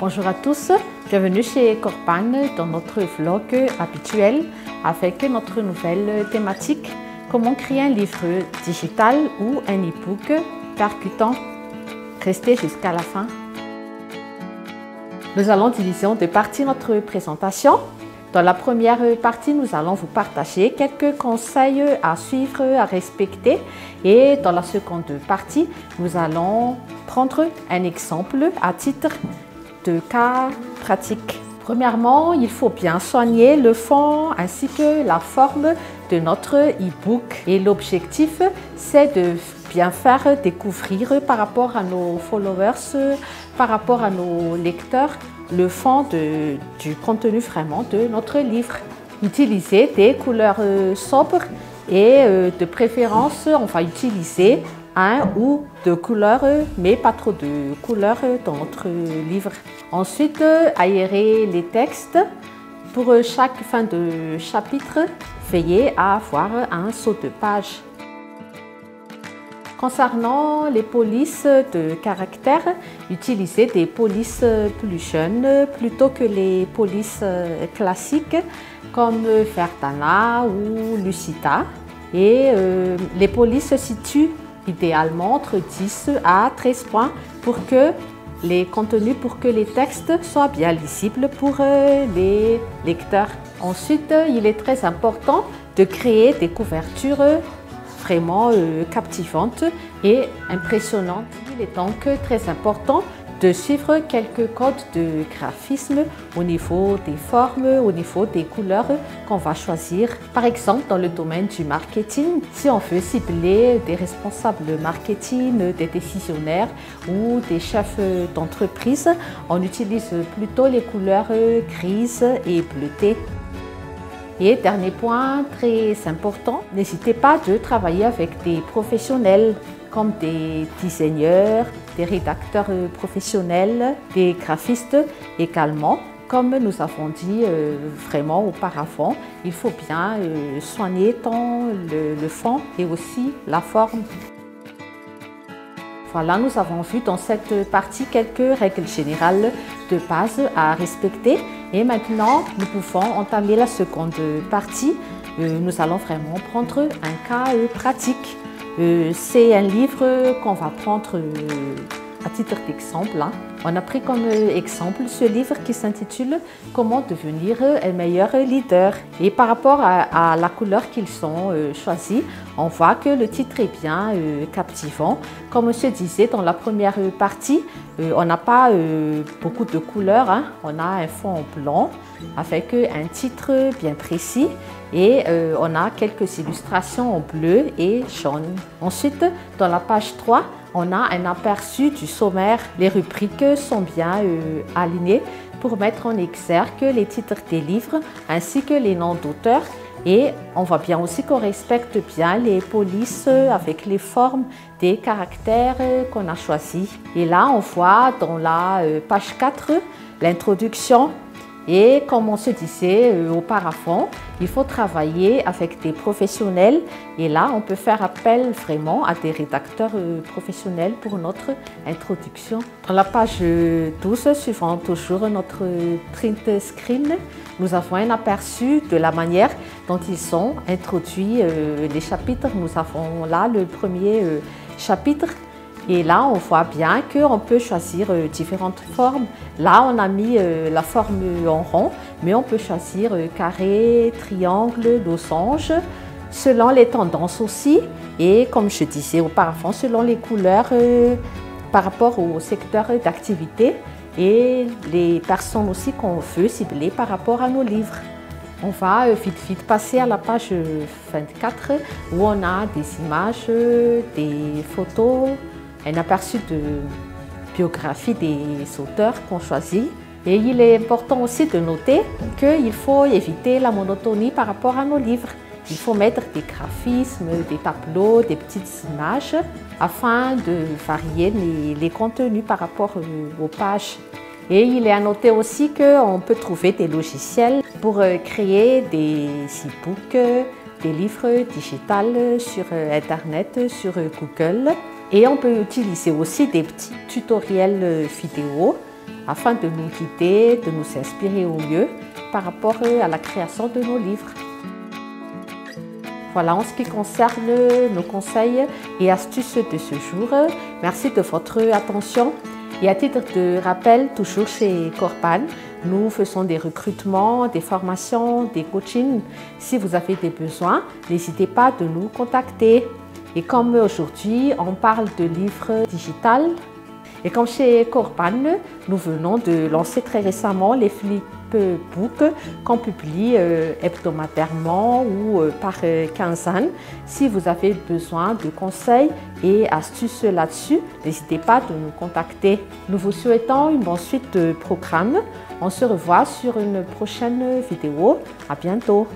Bonjour à tous, bienvenue chez Corpan dans notre vlog habituel avec notre nouvelle thématique comment créer un livre digital ou un e-book percutant. Restez jusqu'à la fin. Nous allons diviser en deux parties notre présentation. Dans la première partie, nous allons vous partager quelques conseils à suivre, à respecter. Et dans la seconde partie, nous allons prendre un exemple à titre de cas pratique. Premièrement, il faut bien soigner le fond ainsi que la forme de notre e-book. Et l'objectif, c'est de bien faire découvrir par rapport à nos followers, par rapport à nos lecteurs, le fond du contenu vraiment de notre livre. Utilisez des couleurs sobres et de préférence, on va utiliser un ou deux couleurs, mais pas trop de couleurs dans notre livre. Ensuite, aérez les textes. Pour chaque fin de chapitre, veillez à avoir un saut de page. Concernant les polices de caractère, utilisez des polices plus jeunes plutôt que les polices classiques comme Verdana ou Lucida. Et les polices se situent idéalement entre 10 à 13 points pour que les contenus, pour que les textes soient bien lisibles pour les lecteurs. Ensuite, il est très important de créer des couvertures vraiment captivantes et impressionnantes. Il est donc très important de suivre quelques codes de graphisme au niveau des formes, au niveau des couleurs qu'on va choisir. Par exemple, dans le domaine du marketing, si on veut cibler des responsables marketing, des décisionnaires ou des chefs d'entreprise, on utilise plutôt les couleurs grises et bleutées. Et dernier point très important, n'hésitez pas de travailler avec des professionnels comme des designers, des rédacteurs professionnels, des graphistes également. Comme nous avons dit vraiment auparavant, il faut bien soigner tant le fond et aussi la forme. Voilà, nous avons vu dans cette partie quelques règles générales de base à respecter. Et maintenant, nous pouvons entamer la seconde partie. Nous allons vraiment prendre un cas pratique. C'est un livre qu'on va prendre à titre d'exemple. On a pris comme exemple ce livre qui s'intitule « Comment devenir un meilleur leader ». Et par rapport à la couleur qu'ils ont choisie, on voit que le titre est bien captivant. Comme je disais dans la première partie, on n'a pas beaucoup de couleurs. On a un fond blanc avec un titre bien précis et on a quelques illustrations en bleu et jaune. Ensuite, dans la page 3, on a un aperçu du sommaire. Les rubriques sont bien alignées pour mettre en exergue les titres des livres ainsi que les noms d'auteurs. Et on voit bien aussi qu'on respecte bien les polices avec les formes des caractères qu'on a choisis. Et là, on voit dans la page 4 l'introduction. Et comme on se disait auparavant, il faut travailler avec des professionnels et là on peut faire appel vraiment à des rédacteurs professionnels pour notre introduction. Dans la page 12, suivant toujours notre print screen, nous avons un aperçu de la manière dont ils sont introduits les chapitres. Nous avons là le premier chapitre. Et là, on voit bien qu'on peut choisir différentes formes. Là, on a mis la forme en rond, mais on peut choisir carré, triangle, losange, selon les tendances aussi. Et comme je disais auparavant, selon les couleurs par rapport au secteur d'activité et les personnes aussi qu'on veut cibler par rapport à nos livres. On va vite passer à la page 24 où on a des images, des photos, un aperçu de biographie des auteurs qu'on choisit. Et il est important aussi de noter qu'il faut éviter la monotonie par rapport à nos livres. Il faut mettre des graphismes, des tableaux, des petites images afin de varier les contenus par rapport aux pages. Et il est à noter aussi qu'on peut trouver des logiciels pour créer des e-books, des livres digitaux sur Internet, sur Google. Et on peut utiliser aussi des petits tutoriels vidéo afin de nous guider, de nous inspirer au mieux par rapport à la création de nos livres. Voilà en ce qui concerne nos conseils et astuces de ce jour. Merci de votre attention. Et à titre de rappel, toujours chez Corpan, nous faisons des recrutements, des formations, des coachings. Si vous avez des besoins, n'hésitez pas de nous contacter. Et comme aujourd'hui, on parle de livres digital. Et comme chez Corpan, nous venons de lancer très récemment les flipbooks qu'on publie hebdomadairement ou par quinzaine. Si vous avez besoin de conseils et astuces là-dessus, n'hésitez pas de nous contacter. Nous vous souhaitons une bonne suite de programmes. On se revoit sur une prochaine vidéo. À bientôt.